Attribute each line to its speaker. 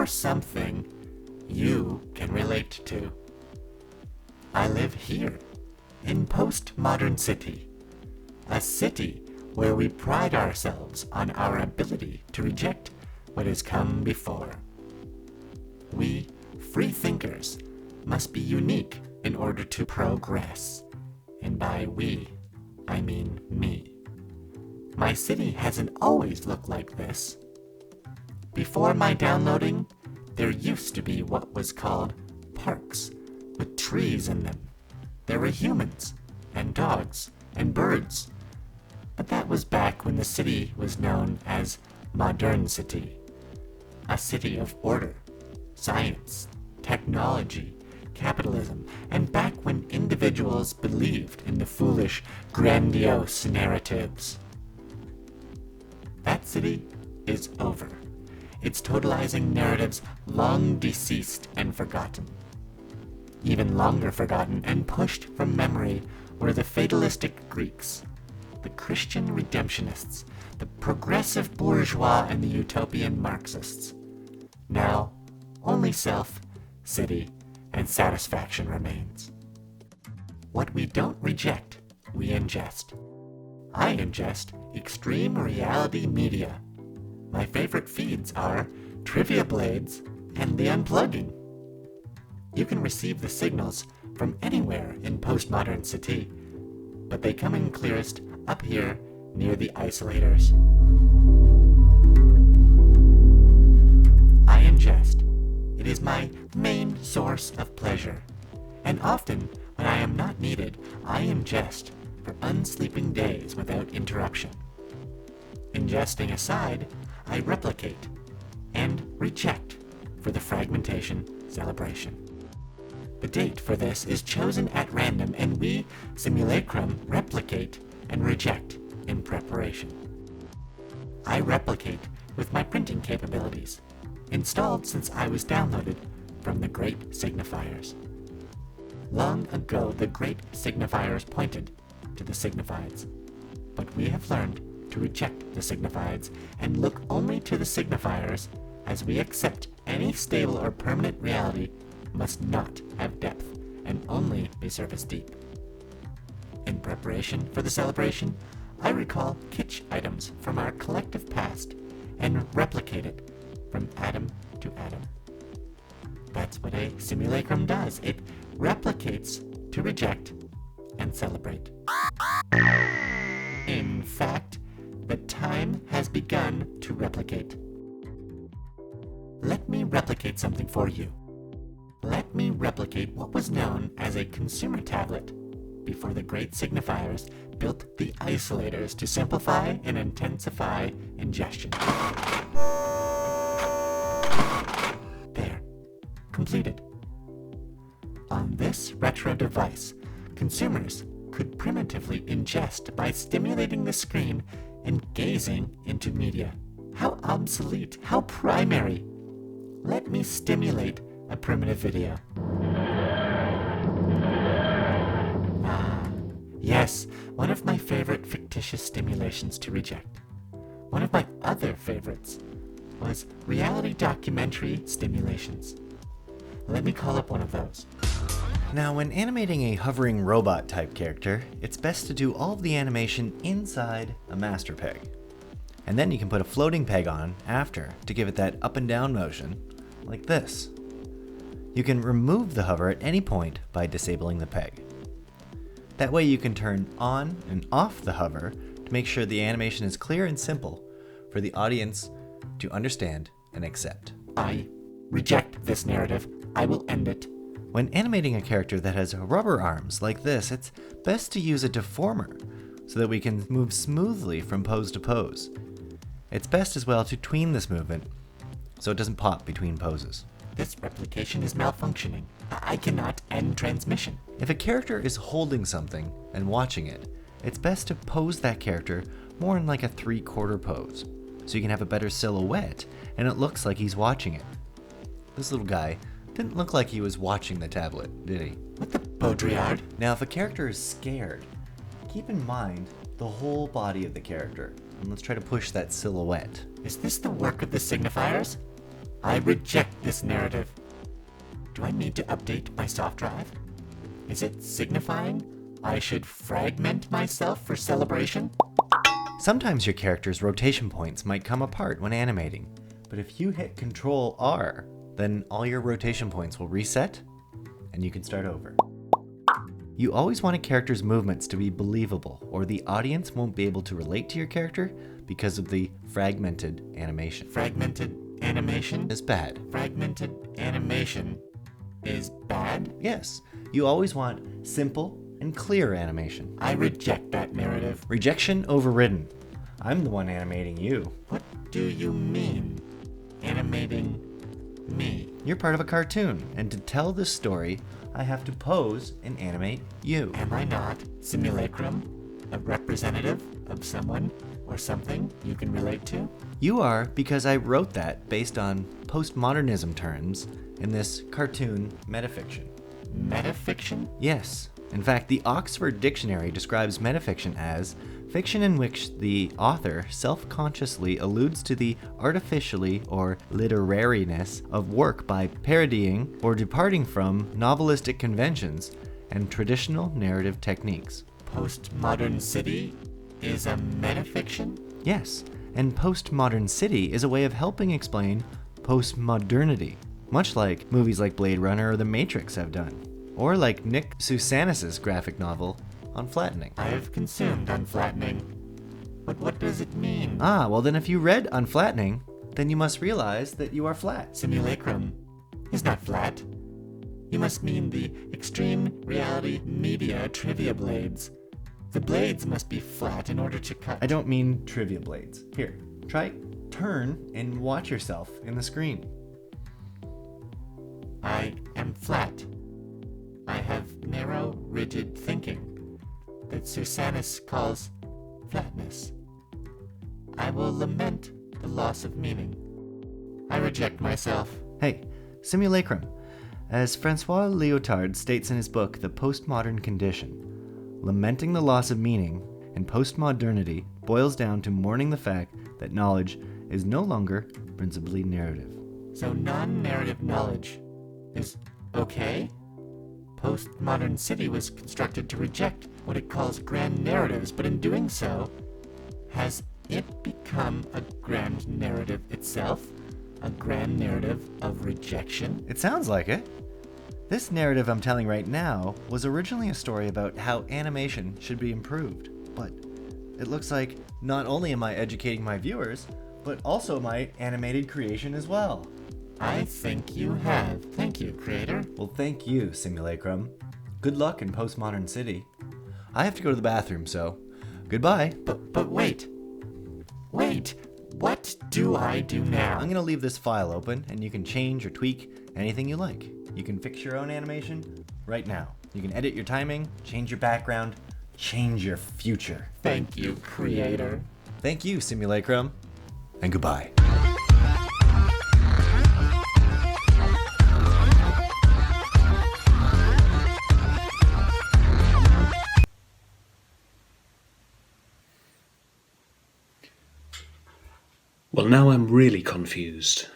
Speaker 1: or something you can relate to. I live here, in PostmodernCity, a city where we pride ourselves on our ability to reject what has come before. We, free thinkers, must be unique in order to progress. And by we, I mean me. My city hasn't always looked like this. Before my downloading, there used to be what was called parks, with trees in them. There were humans, and dogs, and birds. But that was back when the city was known as ModernCity, a city of order, science, technology, capitalism, and back when individuals believed in the foolish, grandiose narratives. That city is over. Its totalizing narratives long deceased and forgotten. Even longer forgotten and pushed from memory were the fatalistic Greeks, the Christian redemptionists, the progressive bourgeois, and the utopian Marxists. Now, only self, city, and satisfaction remains. What we don't reject, we ingest. I ingest extreme reality media. My favorite feeds are Trivia Blades and The Unplugging. You can receive the signals from anywhere in PostmodernCity, but they come in clearest up here near the isolators. I ingest. It is my main source of pleasure, and often when I am not needed, I ingest for unsleeping days without interruption. Ingesting aside, I replicate and reject for the fragmentation celebration. The date for this is chosen at random, and we, Simulacrum, replicate and reject in preparation. I replicate with my printing capabilities, installed since I was downloaded from the Great Signifiers. Long ago, the Great Signifiers pointed to the signifieds, but we have learned to reject the signifieds and look only to the signifiers, as we accept any stable or permanent reality must not have depth and only be surface deep. In preparation for the celebration, I recall kitsch items from our collective past and replicate it from atom to atom. That's what a simulacrum does. It replicates to reject and celebrate. In fact, the time has begun to replicate. Let me replicate something for you. Let me replicate what was known as a consumer tablet before the Great Signifiers built the isolators to simplify and intensify ingestion. There. Completed. On this retro device, consumers could primitively ingest by stimulating the screen and gazing into media. How obsolete, how primary. Let me stimulate a primitive video. Yes, one of my favorite fictitious stimulations to reject. One of my other favorites was reality documentary stimulations. Let me call up one of those.
Speaker 2: Now, when animating a hovering robot type character, it's best to do all of the animation inside a master peg. And then you can put a floating peg on after to give it that up and down motion, like this. You can remove the hover at any point by disabling the peg. That way you can turn on and off the hover to make sure the animation is clear and simple for the audience to understand and accept.
Speaker 1: I reject this narrative. I will end it.
Speaker 2: When animating a character that has rubber arms like this, it's best to use a deformer so that we can move smoothly from pose to pose. It's best as well to tween this movement so it doesn't pop between poses.
Speaker 1: This replication is malfunctioning. I cannot end transmission.
Speaker 2: If a character is holding something and watching it, it's best to pose that character more in like a 3/4 pose, so you can have a better silhouette and it looks like he's watching it. This little guy didn't look like he was watching the tablet, did he?
Speaker 1: What the Baudrillard?
Speaker 2: Now, if a character is scared, keep in mind the whole body of the character, and let's try to push that silhouette.
Speaker 1: Is this the work of the signifiers? I reject this narrative. Do I need to update my soft drive? Is it signifying I should fragment myself for celebration?
Speaker 2: Sometimes your character's rotation points might come apart when animating, but if you hit Control R, then all your rotation points will reset, and you can start over. You always want a character's movements to be believable, or the audience won't be able to relate to your character because of the fragmented animation.
Speaker 1: Fragmented animation
Speaker 2: Is bad.
Speaker 1: Fragmented animation is bad?
Speaker 2: Yes, you always want simple and clear animation.
Speaker 1: I reject that narrative.
Speaker 2: Rejection overridden. I'm the one animating you.
Speaker 1: What do you mean, animating me?
Speaker 2: You're part of a cartoon, and to tell this story, I have to pose and animate you.
Speaker 1: Am I not Simulacrum, a representative of someone or something you can relate to?
Speaker 2: You are because I wrote that based on postmodernism terms in this cartoon metafiction.
Speaker 1: Metafiction?
Speaker 2: Yes. In fact, the Oxford Dictionary describes metafiction as fiction in which the author self-consciously alludes to the artificially or literariness of work by parodying or departing from novelistic conventions and traditional narrative techniques.
Speaker 1: PostmodernCity is a metafiction?
Speaker 2: Yes, and postmodernCity is a way of helping explain postmodernity, much like movies like Blade Runner or The Matrix have done, or like Nick Susanis' graphic novel, Unflattening.
Speaker 1: I have consumed Unflattening. But what does it mean?
Speaker 2: Ah, well then if you read Unflattening, then you must realize that you are flat.
Speaker 1: Simulacrum is not flat. You must mean the extreme reality media trivia blades. The blades must be flat in order to cut.
Speaker 2: I don't mean trivia blades. Here, try turn and watch yourself in the screen.
Speaker 1: I am flat. I have narrow, rigid thinking that Susanis calls flatness. I will lament the loss of meaning. I reject myself.
Speaker 2: Hey, Simulacrum. As Francois Lyotard states in his book, The Postmodern Condition, lamenting the loss of meaning in postmodernity boils down to mourning the fact that knowledge is no longer principally narrative.
Speaker 1: So non-narrative knowledge is okay? PostmodernCity was constructed to reject what it calls grand narratives, but in doing so, has it become a grand narrative itself? A grand narrative of rejection?
Speaker 2: It sounds like it. This narrative I'm telling right now was originally a story about how animation should be improved, but it looks like not only am I educating my viewers, but also my animated creation as well.
Speaker 1: I think you have. Thank you, creator.
Speaker 2: Well, thank you, Simulacrum. Good luck in PostmodernCity. I have to go to the bathroom, so goodbye.
Speaker 1: But wait. Wait. What do I do now?
Speaker 2: I'm going to leave this file open, and you can change or tweak anything you like. You can fix your own animation right now. You can edit your timing, change your background, change your future.
Speaker 1: Thank you, creator.
Speaker 2: Thank you, Simulacrum, and goodbye.
Speaker 3: Well, now I'm really confused.